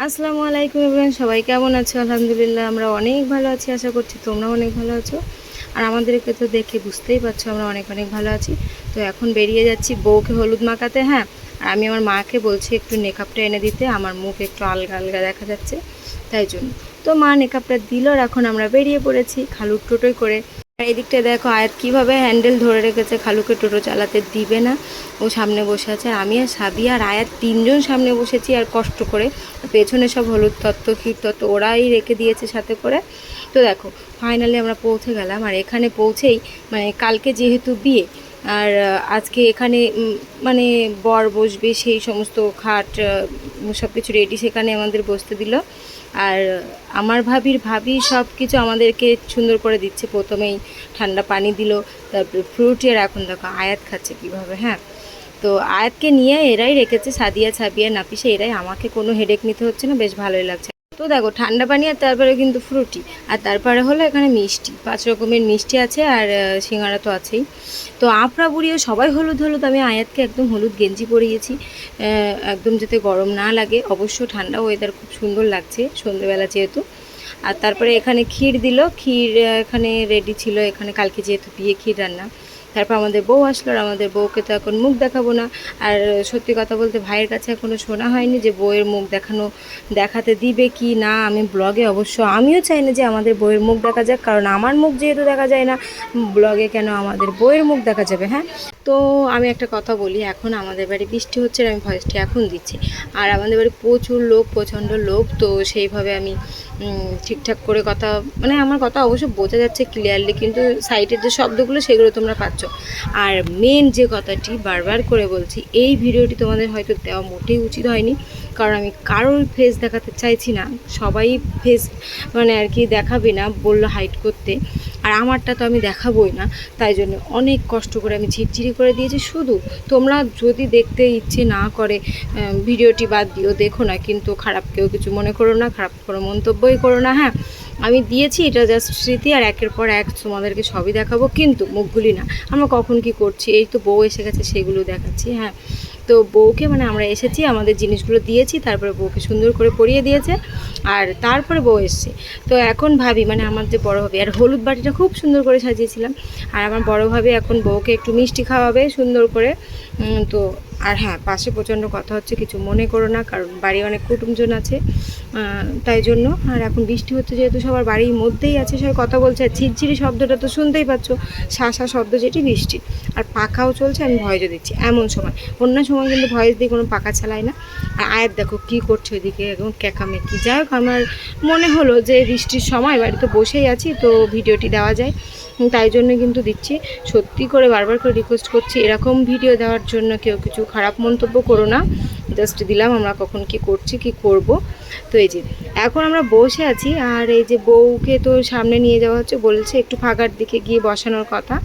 আসসালামু আলাইকুম এভরিওয়ান, সবাই কেমন আছো? আলহামদুলিল্লাহ আমরা অনেক ভালো আছি। আশা করছি তোমরাও অনেক ভালো আছো। আর আমাদেরকে তো দেখে বুঝতেই পারছো আমরা অনেক অনেক ভালো আছি। তো এখন বেরিয়ে যাচ্ছি বউকে হলুদ মাখাতে। হ্যাঁ, আর আমি আমার মাকে বলছি একটু মেকআপটা এনে দিতে, আমার মুখ একটু আলগা আলগা দেখা যাচ্ছে তাই জন্য। তো মা মেকআপটা দিল, আর এখন আমরা বেরিয়ে পড়েছি খালুর টোটোয় করে। আর এদিকটায় দেখো আয়াত কীভাবে হ্যান্ডেল ধরে রেখেছে, খালুকে টোটো চালাতে দিবে না, ও সামনে বসে আছে। আমি আর সাবিয়া আর আয়াত তিনজন সামনে বসেছি আর কষ্ট করে, পেছনে সব হলুদ তত্ত্ব ক্ষীর তত্ত্ব ওরাই রেখে দিয়েছে সাথে করে। তো দেখো ফাইনালি আমরা পৌঁছে গেলাম। আর এখানে পৌঁছেই মানে কালকে যেহেতু বিয়ে, আর আজকে এখানে মানে বর বসবে, সেই সমস্ত খাট সব কিছু রেডি, সেখানে আমাদের বসতে দিল। আর আমার ভাবি সব কিছু আমাদেরকে সুন্দর করে দিচ্ছে। প্রথমেই ঠান্ডা পানি দিল, তারপরে ফ্রুটি, আর এখন দেখো আয়াত খাচ্ছে কীভাবে। হ্যাঁ, তো আয়াতকে নিয়ে এরাই রেখেছে, সাদিয়া ছাবিয়া নাপিসে, এরাই, আমাকে কোনো হেডেক নিতে হচ্ছে না, বেশ ভালোই লাগছে। তো দেখো ঠান্ডা পানি, আর তারপরে কিন্তু ফ্রুটি, আর তারপরে হলো এখানে মিষ্টি, 5 রকমের মিষ্টি আছে, আর সিঙ্গারা তো আছেই। তো আপরা বুড়িও সবাই হলুদ হলুদ। আমি আয়াতকে একদম হলুদ গেঞ্জি পরিয়েছি, একদম যাতে গরম না লাগে। অবশ্য ঠান্ডা ওয়েদার, খুব সুন্দর লাগছে সন্ধ্যেবেলা যেহেতু। আর তারপরে এখানে ক্ষীর দিল, ক্ষীর এখানে রেডি ছিল, এখানে কালকে যেহেতু বিয়ে ক্ষীর রান্না। তারপর আমাদের বউ আসলো, আর আমাদের বউকে তো এখন মুখ দেখাবো না। আর সত্যি কথা বলতে ভাইয়ের কাছে এখনও শোনা হয়নি যে বউয়ের মুখ দেখাতে দিবে কি না। আমি ব্লগে অবশ্য আমিও চাই না যে আমাদের বউয়ের মুখ দেখা যাক, কারণ আমার মুখ যেহেতু দেখা যায় না ব্লগে, কেন আমাদের বউয়ের মুখ দেখা যাবে? হ্যাঁ, তো আমি একটা কথা বলি, এখন আমাদের বাড়ি বৃষ্টি হচ্ছে, আর আমি ভয়েসটি এখন দিচ্ছি। আর আমাদের বাড়ি প্রচুর লোক, প্রচণ্ড লোক, তো সেইভাবে আমি ঠিকঠাক করে কথা, মানে আমার কথা অবশ্য বোঝা যাচ্ছে ক্লিয়ারলি, কিন্তু সাইডের যে শব্দগুলো সেগুলো তোমরা পাচ্ছ। আর মেন যে কথাটি বারবার করে বলছি, এই ভিডিওটি তোমাদের হয়তো দেওয়া মোটেই উচিত হয়নি, কারণ আমি কারোর ফেস দেখাতে চাইছি না। সবাই ফেস মানে আর কি দেখাবে না বললো হাইড করতে, আর আমারটা তো আমি দেখাবোই না। তাই জন্য অনেক কষ্ট করে আমি ঝিরঝিরি করে দিয়েছি। শুধু তোমরা যদি দেখতে ইচ্ছে না করে ভিডিওটি বাদ দিও, দেখো না, কিন্তু খারাপ কেউ কিছু মনে করো না, খারাপ কোনো মন্তব্যই করো না। হ্যাঁ, আমি দিয়েছি, এটা জাস্ট স্মৃতি, আর একের পর এক তোমাদেরকে সবই দেখাবো, কিন্তু মুখগুলি না। আমরা কখন কি করছি, এই তো বউ এসে গেছে সেগুলো দেখাচ্ছি। হ্যাঁ, তো বউকে মানে আমরা এসেছি, আমাদের জিনিসগুলো দিয়েছি, তারপরে বউকে সুন্দর করে পরিয়ে দিয়েছে, আর তারপরে বউ এসছে। তো এখন ভাবি, মানে আমার যে বড়ো ভাবি, আর হলুদ বাটিটা খুব সুন্দর করে সাজিয়েছিলাম, আর আমার বড়ো ভাবি এখন বউকে একটু মিষ্টি খাওয়াবে সুন্দর করে। তো আর হ্যাঁ, পাশে প্রচণ্ড কথা হচ্ছে, কিছু মনে করো না, কারণ বাড়ি অনেক কুটুমজন আছে তাই জন্য। আর এখন বৃষ্টি হচ্ছে যেহেতু, সবার বাড়ির মধ্যেই আছে, সবাই কথা বলছে, আর ঝিরঝিরি শব্দটা তো শুনতেই পাচ্ছ, শাঁসা শব্দ, যেটি বৃষ্টি। আর পাখাও চলছে, আমি ভয়েসও দিচ্ছি এমন সময়। অন্য সময় কিন্তু ভয়েস দিয়ে কোনো পাখা চালাই না। আর আয়াত দেখো কী করছে ওইদিকে, একদম ক্যাকামেকি। যাই হোক, আমার মনে হলো যে বৃষ্টির সময় বাড়িতে বসেই আছি, তো ভিডিওটি দেওয়া যায়, তাই জন্য কিন্তু দিচ্ছি। সত্যি করে বারবার করে রিকোয়েস্ট করছি, এরকম ভিডিও দেওয়ার জন্য কেউ কিছু খারাপ মন্তব্য করো না। জাস্ট দিলাম, আমরা কখন কি করছি কি করব। তো এই যে এখন আমরা বসে আছি, আর এই যে বউকে তো সামনে নিয়ে যাওয়া হচ্ছে, বলছে একটু ফাঁকার দিকে গিয়ে বসানোর কথা,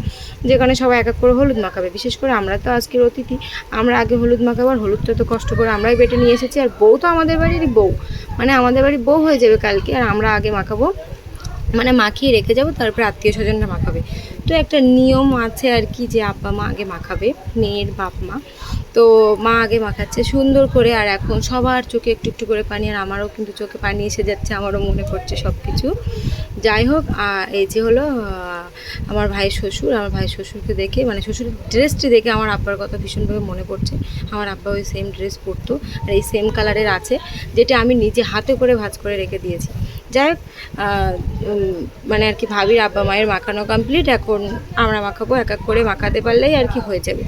যেখানে সবাই এক এক করে হলুদ মাখাবে। বিশেষ করে আমরা তো আজকের অতিথি, আমরা আগে হলুদ মাখাবো, আর হলুদটা তো কষ্ট করে আমরাই বেটে নিয়ে এসেছি। আর বউ তো আমাদের বাড়িরই বউ, মানে আমাদের বাড়ির বউ হয়ে যাবে কালকে, আর আমরা আগে মাখাবো, মানে মাখিয়ে রেখে যাবো, তারপরে আত্মীয় স্বজনরা মাখাবে। তো একটা নিয়ম আছে আর কি, যে আব্বা মা আগে মাখাবে, মেয়ের বাপ মা। তো মা আগে মাখাচ্ছে সুন্দর করে, আর এখন সবার চোখে একটু একটু করে পানি, আর আমারও কিন্তু চোখে পানি এসে যাচ্ছে, আমারও মনে পড়ছে সব কিছু। যাই হোক, এই যে হলো আমার ভাই শ্বশুর। আমার ভাই শ্বশুরকে দেখে, মানে শ্বশুরের ড্রেসটি দেখে আমার আব্বার কথা ভীষণভাবে মনে পড়ছে। আমার আব্বা ওই সেম ড্রেস পরতো, আর এই সেম কালারের আছে, যেটা আমি নিজে হাতে করে ভাঁজ করে রেখে দিয়েছি। যাই হোক, মানে আর কি ভাবির আব্বা মায়ের মাখানো কমপ্লিট, এখন আমরা মাখাবো, এক এক করে মাখাতে পারলেই আর কি হয়ে যাবে।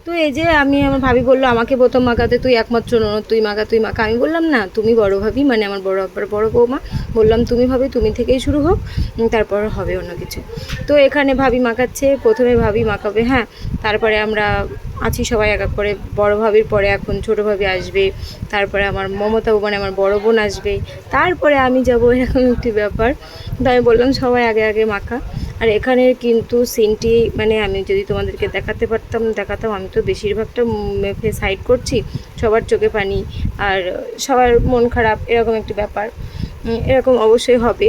তো এই যে আমি, আমার ভাবি বললো আমাকে প্রথম মাখাতে, তুই একমাত্র ননদ, তুই মাখা তুই মাখা। আমি বললাম না, তুমি বড় ভাবি, মানে আমার বড় আব্বার বড় বৌমা, বললাম তুমি ভাবি, তুমি থেকেই শুরু হোক, তারপর হবে অন্য কিছু। তো এখানে ভাবি মাখাচ্ছে, প্রথমে ভাবি মাখাবে। হ্যাঁ, তারপরে আমরা আছি সবাই এক এক করে, বড় ভাবির পরে এখন ছোটো ভাবি আসবে, তারপরে আমার মমতা, মানে আমার বড় বোন আসবে, তারপরে আমি যাব, এরকম একটি ব্যাপার। তো আমি বললাম সবাই আগে আগে মাখা। আর এখানের কিন্তু সিনটি, মানে আমি যদি তোমাদেরকে দেখাতাম, আমি তো বেশিরভাগটা ফেস হাইড করছি, সবার চোখে পানি, আর সবার মন খারাপ, এরকম একটি ব্যাপার, এরকম অবশ্যই হবে।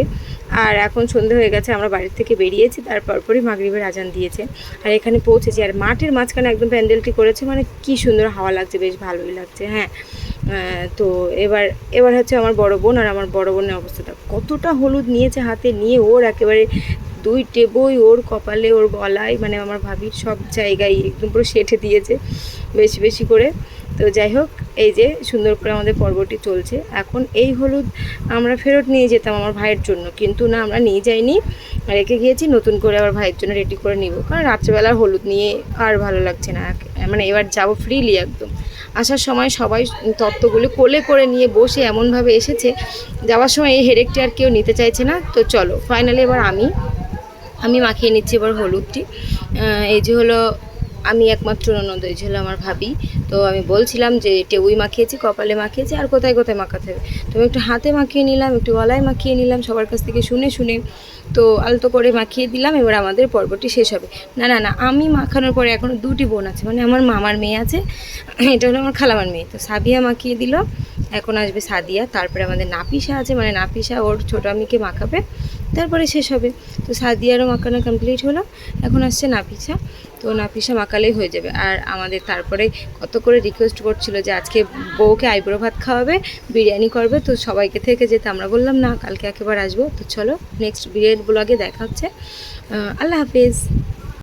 আর এখন সন্ধে হয়ে গেছে, আমরা বাড়ির থেকে বেরিয়েছি, তারপরই মাগরিবের আজান দিয়েছে, আর এখানে পৌঁছেছি। আর মাঠের মাঝখানে একদম প্যান্ডেলটি করেছে, মানে কি সুন্দর হাওয়া লাগছে, বেশ ভালোই লাগছে। হ্যাঁ, তো এবার এবার হচ্ছে আমার বড় বোন, আর আমার বড় বোনের অবস্থাটা কতটা হলুদ নিয়েছে হাতে নিয়ে, ওর একেবারে 2 টেবই ওর কপালে, ওর গলায়, মানে আমার ভাবির সব জায়গায় একদম পুরো সেঁটে দিয়েছে বেশি বেশি করে। তো যাই হোক, এই যে সুন্দর করে আমাদের পর্বটি চলছে। এখন এই হলুদ আমরা ফেরত নিয়ে যেতাম আমার ভাইয়ের জন্য, কিন্তু না, আমরা নিয়ে যাইনি, রেখে গিয়েছি, নতুন করে আবার ভাইয়ের জন্য রেডি করে নিব, কারণ রাত্রেবেলার হলুদ নিয়ে আর ভালো লাগছে না। মানে এবার যাব ফ্রিলি একদম। আসার সময় সবাই তত্ত্বগুলো কোলে করে নিয়ে বসে এমনভাবে এসেছে, যাওয়ার সময় এই হেডেকটি আর কেউ নিতে চাইছে না। তো চলো ফাইনালি এবার আমি মাখিয়ে নিচ্ছি এবার হলুদটি। এই যে হলো আমি একমাত্র ননদ, এই যে হলো আমার ভাবি। তো আমি বলছিলাম যে টেউই মাখিয়েছি, কপালে মাখিয়েছি, আর কোথায় কোথায় মাখাতে হবে। তো আমি একটু হাতে মাখিয়ে নিলাম, একটু গলায় মাখিয়ে নিলাম, সবার কাছ থেকে শুনে শুনে তো আলতো করে মাখিয়ে দিলাম। এবার আমাদের পর্বটি শেষ হবে। না না না, আমি মাখানোর পরে এখনও 2টি বোন আছে, মানে আমার মামার মেয়ে আছে, এটা হলো আমার খালামার মেয়ে। তো সাবিয়া মাখিয়ে দিল, এখন আসবে সাদিয়া, তারপরে আমাদের নাপিসা আছে, মানে নাপিসা ওর ছোটো আমিকে মাখাবে, তারপরে শেষ হবে। তো সাদিয়ারও মাখানো কমপ্লিট হলো, এখন আসছে নাপিসা। তো নাপিসা মাখালেই হয়ে যাবে। আর আমাদের তারপরে কত করে রিকোয়েস্ট করছিল যে আজকে বউকে আইবুড়ো ভাত খাওয়াবে, বিরিয়ানি করবে, তো সবাইকে থেকে যেতে আমরা বললাম না, কালকে একেবারে আসবো। তো চলো নেক্সট বিরিয়ানি ব্লগে দেখা হচ্ছে। আল্লাহ হাফেজ।